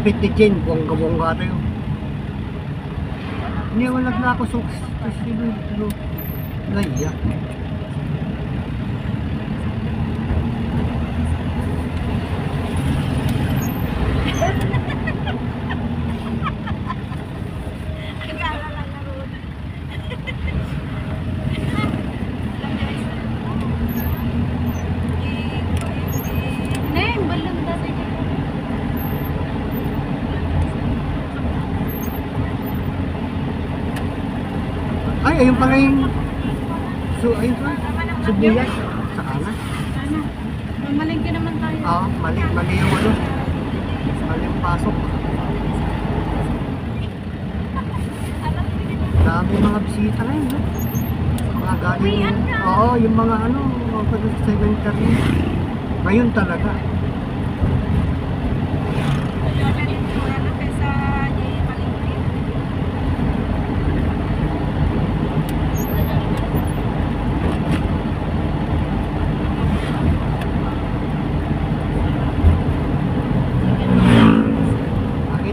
Kapit ni Chen, bongga-bongga tayo. Hindi, wala na ako silo. Naiyak. Ay, ayun pala yung ayun pa, sibuyas sa kanan. Malingki naman tayo. Oo, mali yung ano. Mali yung pasok. Dami mga bisita ngayon, no? Mga galing. Oo, yung mga ano, mga cemetery. Ngayon talaga.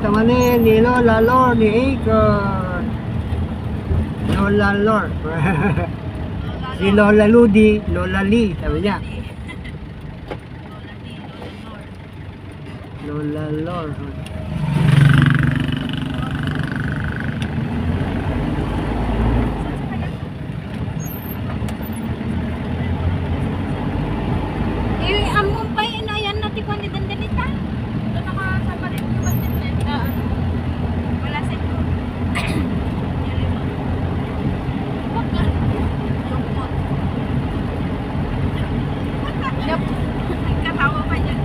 Tamanin ni Lola Lor ni Akon. Lola Lor. Si Lola Ludi, Lola Lee, sabi niya. Lola Lor. Among pa na yan natin ko ni Dandanita. Ito nakasama rin. Wala sa ito. Katawa pa dyan.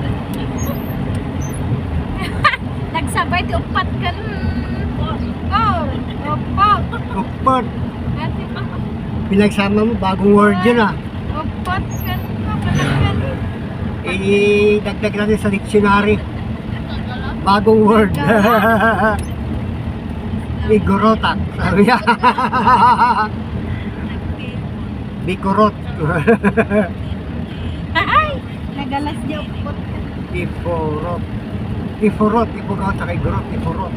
Nagsabay di upat ka. Upat. Pinagsama mo, bagong word yun ah. Upat ka. Dagdag natin sa dictionary. Bagong word. Bigorotak. Sabi niya. Bikurot. Ay! Nagalas niya upot ka. Iforot. Iforot. Ipugaw sa kay Gorot. Iforot.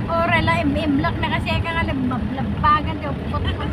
Orala, imlak na kasi ka nga lablabagan niya upot ka.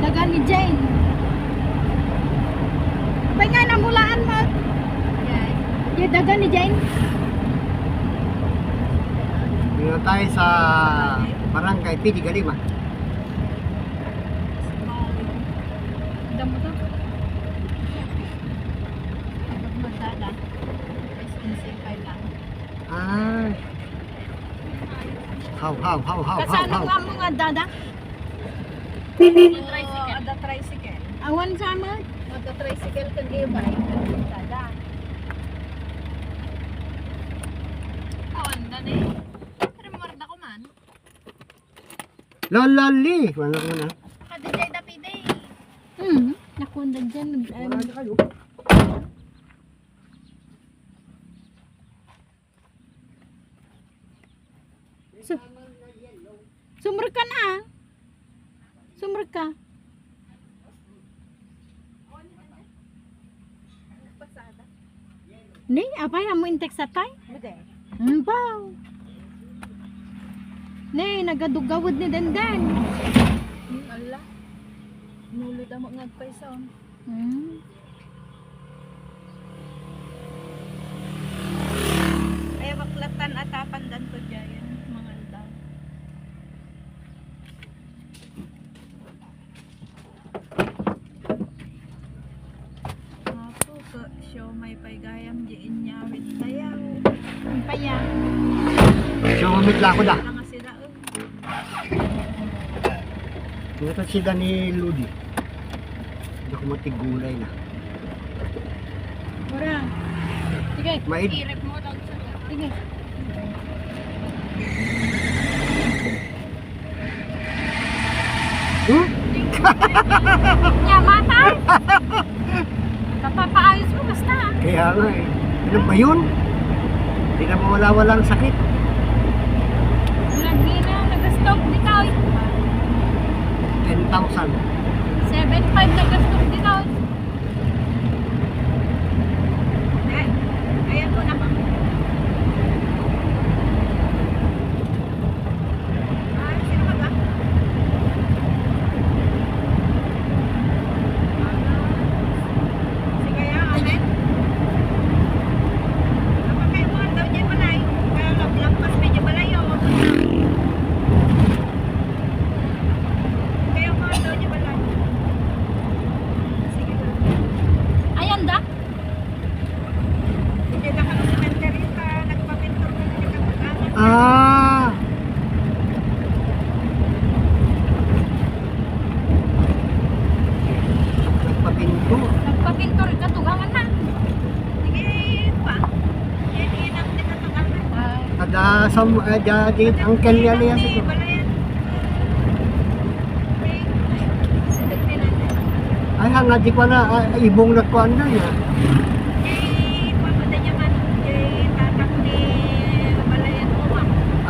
Dagan ni Jane. Abay nga namulaan mo. Yung dagan ni Jane. Dito tayo sa Barangay Pidi Galima. Damo to. Masada. SNC lang. Ay. How. Kasano nga mo nga dada? Ada tricycle. Awan sama. Ada tricycle kan e-bike. Dada. Awan na ni. Remorda ko man. Lololi. Wala ko na. Kadijay dapide. Nakunda dyan. Wala na kayo. Sumber ka na. Sumber ka. Ni, apa yang mo intek sa tay? Baw. Ni, nagadugawad ni Dandan. Allah. Nulod mo ngagpay sa on. Ay baklatan at apandan ko diyan mga daw. Dayam diin niya wit tayaw. Ang payang. So, umit lang ako da. Lang sila. Ito sila ni Ludi. Hindi ako matigulay na. Mura. Sige. Maid. I-rep mo daw sa. Sige. Hmm? Nya mata. Kapapaayos mo basta. Kaya nga eh. Ano ba yun? Hindi na mawala-wala ang sakit. Lagi na nag-stop dito. 10,000. 7.5 nag-stop dito. Ayan ko na pa. Ay, sino ka ba? Sige, amen. Apa kayo mo daw dyan balay? Kaya lampas medyo balay o. Kayo mo daw dyan balay. Sige ba? Ayan da? Hindi na kami cemetery pa. Nagpapintor ka na kapag-anak. Ah! Nagpapinto. Nagpapintor ka tugangan na. Sige pa. Yan ang tinatagangan. Kada sa jadi angkel niya niya siguro. Ay, hanga di ko na ibong nagkuhan na niya.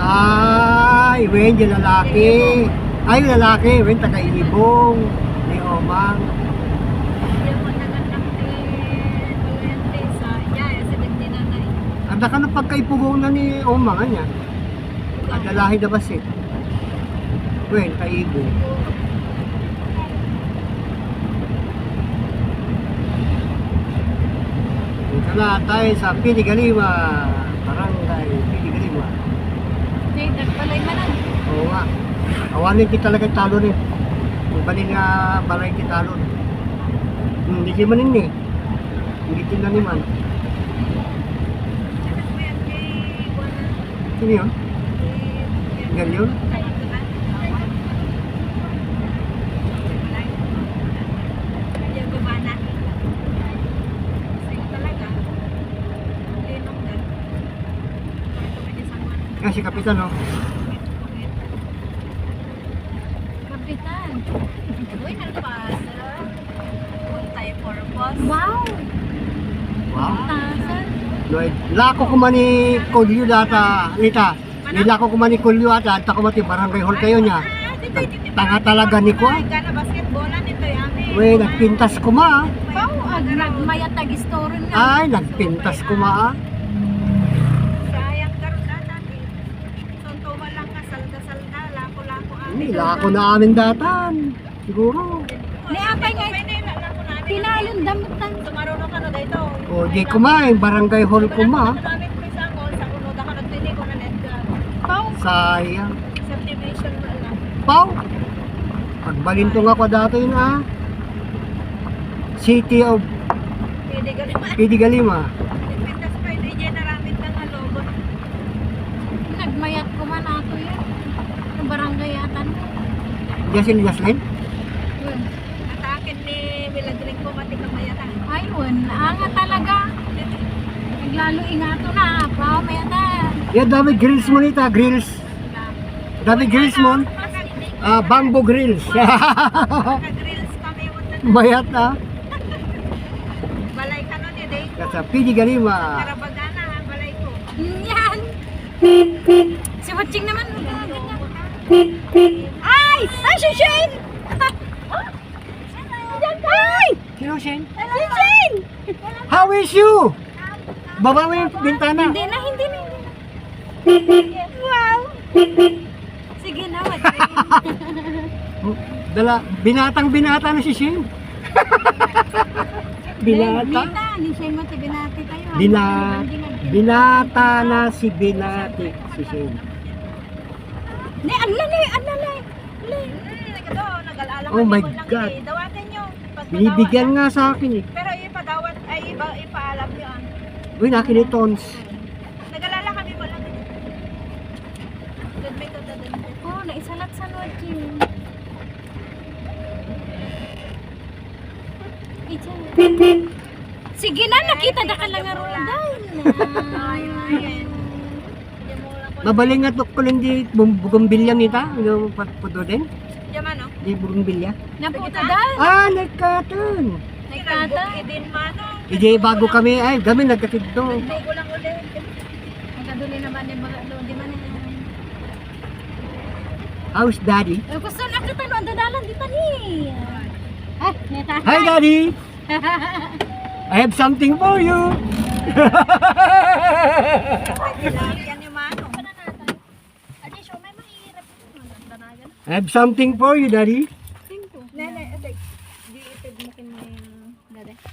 Ay, wen yung lalaki. Ay, yung lalaki, wen taga-ibong. Ni Omang. Anda ka na pagkaipugong na ni Omang, anya. Adalahi na ba si? Wen, kaibong. Punta na tayo sa Piligalima. Barangay Piligalima. Nagpalay ka na. Oo nga. Awanin kita talaga talo rin. Kung bali nga balay kita talo. Hindi ki manin eh. Hindi tinaniman. Sino yun? Ganyan? Ah, si Kapitan, no? Kapitan. Uy, nagpasa. Tayo purpose. Wow! Wow. Tasan. Lloyd, lako ko man ni Kulyo data, Lita. Nilako ko man ni Kulyo ata, at ako mati barangay hall kayo niya. Tanga talaga ni ko. Gana basketballan ito yami. Wey, nagpintas ko ma. Pau, nagmayat tag-story nga. Ay, nagpintas ko ma. Sayang karon dati. Sonto walang kasalda-salda, lako-lako Ay, lako na amin datan. Siguro. Ni apay nga tinalon damutan. Sumaruno ka no dito. O, di ko ma, yung barangay hall ko ma. Namin ko sa ngol sa uno da kanang tini ko na net ka. Pau, Sayang. subdivision mo lang. Pau! Pagbalintong ako dati yun ah. City of Pwede ka naman. Piligalima. Pintas pa hindi dyan naramit na nga logo. Nagmayat ko man ako yan. Ang barangay atan mo. Diyan si Yaslin? Atakin ni Milagring ko pati kamayatan. Ayun, nga talaga. Naglalo ingato na. Pao, mayatan. Yan, dami grills mo nita, grills. Dami grills mo. Bamboo grills. Nag-grills kami. Mayat na. Balay ka nun yun eh. Sa Piligalima. Karabagana ang balay ko. Yan! Si Watching naman. Ay! Ay, si Shane! Ay! Sino Shane? Si Shane! How is you? Baba mo yung bintana. Hindi na. Wow! Sige na, Watching. Binata na si Shane. Binata? Ni Shane mo, binati tayo. Binata na si Binati si Shane. Ni, anlalay. Oh my God. Dawatin nyo. Binibigyan nga sa akin eh. Pero ipadawat, ay ipaalam nyo. Uy, nakinitons. Nag-alala kami wala na. Dadme ka dadme. Oh, naisalat sa Lord yun. Sige na, nakita na ka lang nga rodan. Mabaling nga ko lang di bugumbilya nita. Yung puto din. Yaman, no? Di bugumbilya. Naputa dahil. Ah, nagkatan. Nagkata. Idin mano. Hindi, bago kami, ay, kami nagkatito. Hindi ko lang ulit. Nagkaduli naman yung mga doon. Di man How's daddy? gusto na kita no, ang dadalan dito ni. Ay, neta. Hi, daddy! I have something for you. Yan yung mano. Adi, siya may mahirap. I have something for you, daddy.